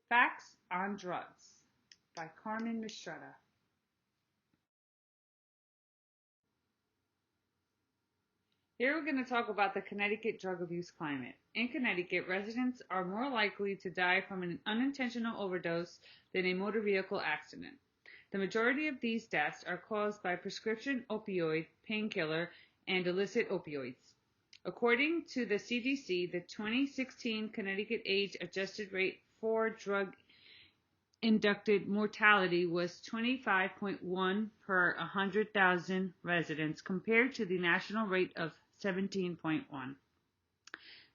Facts on Drugs by Carmen Mistretta. Here we're going to talk about the Connecticut drug abuse climate. In Connecticut, residents are more likely to die from an unintentional overdose than a motor vehicle accident. The majority of these deaths are caused by prescription opioid, painkiller, and illicit opioids. According to the CDC, the 2016 Connecticut age-adjusted rate for drug-induced mortality was 25.1 per 100,000 residents compared to the national rate of 17.1.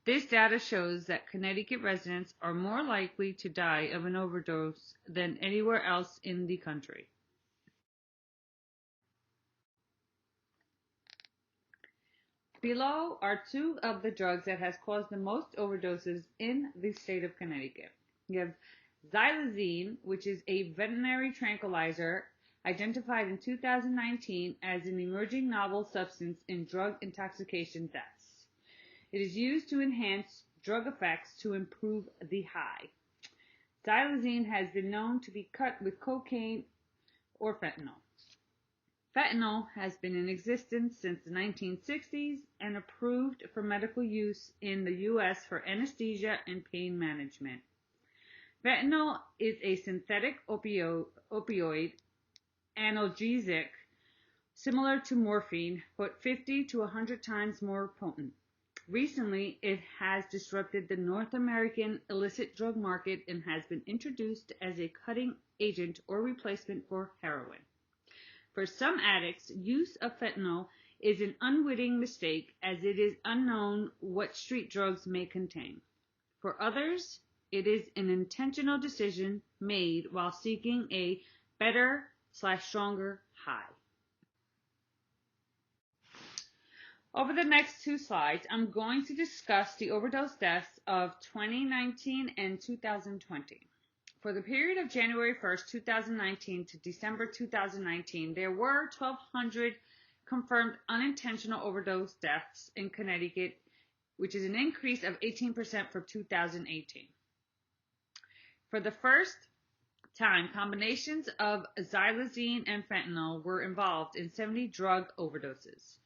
This data shows that Connecticut residents are more likely to die of an overdose than anywhere else in the country. Below are two of the drugs that has caused the most overdoses in the state of Connecticut. You have xylazine, which is a veterinary tranquilizer identified in 2019 as an emerging novel substance in drug intoxication deaths. It is used to enhance drug effects to improve the high. Xylazine has been known to be cut with cocaine or fentanyl. Fentanyl has been in existence since the 1960s and approved for medical use in the U.S. for anesthesia and pain management. Fentanyl is a synthetic opioid analgesic similar to morphine, but 50 to 100 times more potent. Recently, it has disrupted the North American illicit drug market and has been introduced as a cutting agent or replacement for heroin. For some addicts, use of fentanyl is an unwitting mistake as it is unknown what street drugs may contain. For others, it is an intentional decision made while seeking a better/stronger high. Over the next two slides, I'm going to discuss the overdose deaths of 2019 and 2020. For the period of January 1st, 2019 to December 2019, there were 1,200 confirmed unintentional overdose deaths in Connecticut, which is an increase of 18% from 2018. For the first time, combinations of xylazine and fentanyl were involved in 70 drug overdoses.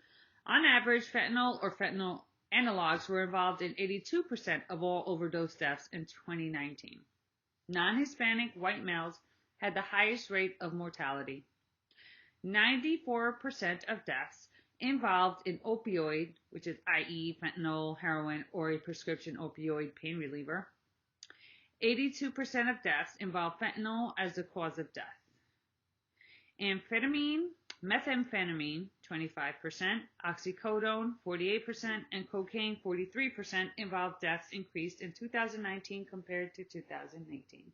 On average, fentanyl or fentanyl analogs were involved in 82% of all overdose deaths in 2019. Non-Hispanic white males had the highest rate of mortality. 94% of deaths involved in opioid, which is i.e. fentanyl, heroin, or a prescription opioid pain reliever. 82% of deaths involve fentanyl as the cause of death. Amphetamine, methamphetamine, 25%, oxycodone, 48%, and cocaine, 43% involved deaths increased in 2019 compared to 2018.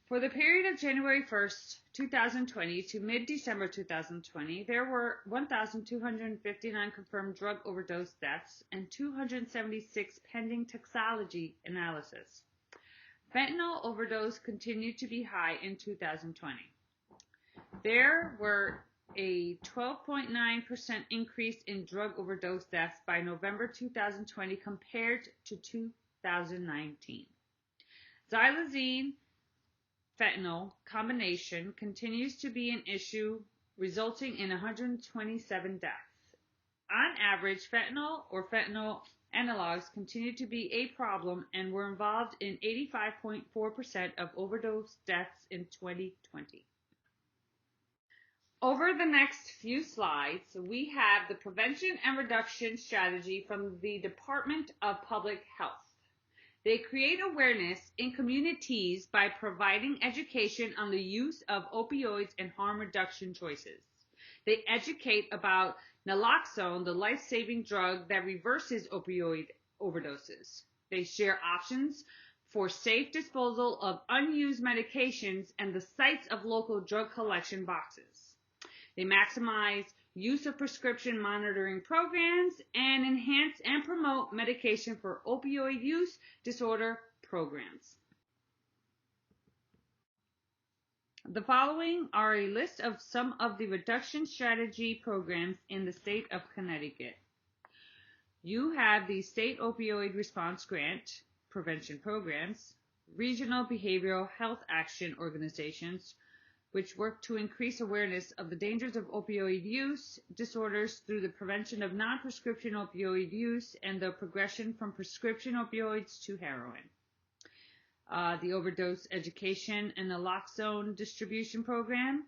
For the period of January 1st, 2020 to mid-December 2020, there were 1,259 confirmed drug overdose deaths and 276 pending toxicology analysis. Fentanyl overdose continued to be high in 2020. There were a 12.9% increase in drug overdose deaths by November 2020 compared to 2019. Xylazine fentanyl combination continues to be an issue, resulting in 127 deaths. On average, fentanyl or fentanyl analogs continue to be a problem and were involved in 85.4% of overdose deaths in 2020. Over the next few slides, we have the prevention and reduction strategy from the Department of Public Health. They create awareness in communities by providing education on the use of opioids and harm reduction choices. They educate about naloxone, the life-saving drug that reverses opioid overdoses. They share options for safe disposal of unused medications and the sites of local drug collection boxes. They maximize use of prescription monitoring programs and enhance and promote medication for opioid use disorder programs. The following are a list of some of the reduction strategy programs in the state of Connecticut. You have the State Opioid Response Grant prevention programs, regional behavioral health action organizations, which work to increase awareness of the dangers of opioid use disorders through the prevention of non-prescription opioid use and the progression from prescription opioids to heroin. The Overdose Education and Naloxone Distribution Program.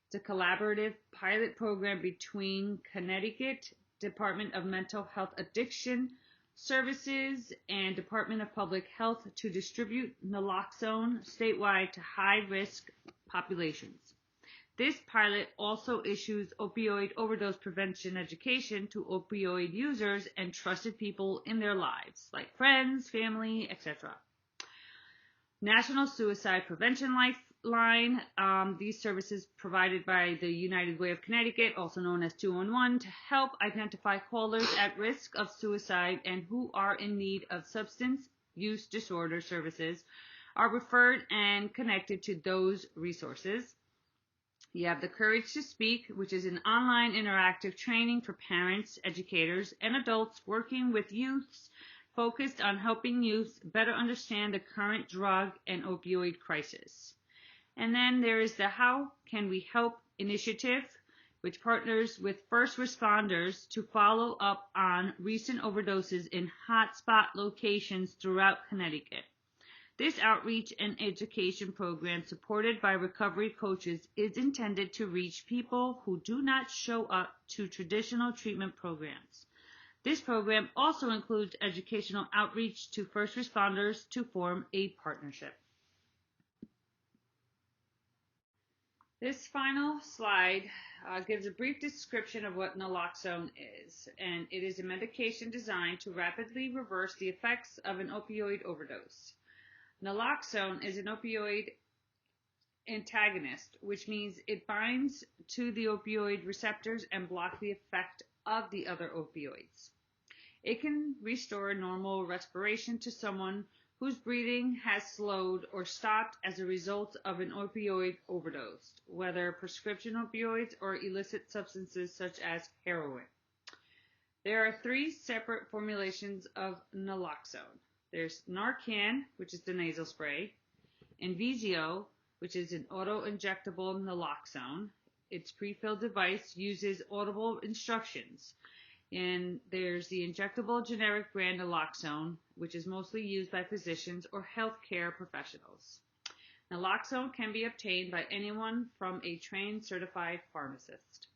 It's a collaborative pilot program between Connecticut Department of Mental Health Addiction Services and Department of Public Health to distribute naloxone statewide to high-risk populations. This pilot also issues opioid overdose prevention education to opioid users and trusted people in their lives, like friends, family, etc. National Suicide Prevention Lifeline. These services provided by the United Way of Connecticut, also known as 211, to help identify callers at risk of suicide and who are in need of substance use disorder services are referred and connected to those resources. You have the Courage to Speak, which is an online interactive training for parents, educators, and adults working with youths focused on helping youth better understand the current drug and opioid crisis. And then there is the How Can We Help initiative, which partners with first responders to follow up on recent overdoses in hotspot locations throughout Connecticut. This outreach and education program, supported by recovery coaches, is intended to reach people who do not show up to traditional treatment programs. This program also includes educational outreach to first responders to form a partnership. This final slide gives a brief description of what naloxone is, and it is a medication designed to rapidly reverse the effects of an opioid overdose. Naloxone is an opioid antagonist, which means it binds to the opioid receptors and blocks the effect of the other opioids. It can restore normal respiration to someone whose breathing has slowed or stopped as a result of an opioid overdose, whether prescription opioids or illicit substances such as heroin. There are 3 separate formulations of naloxone. There's Narcan, which is the nasal spray, Invizio, which is an auto-injectable naloxone. Its pre-filled device uses audible instructions. And there's the injectable generic brand naloxone, which is mostly used by physicians or healthcare professionals. Naloxone can be obtained by anyone from a trained certified pharmacist.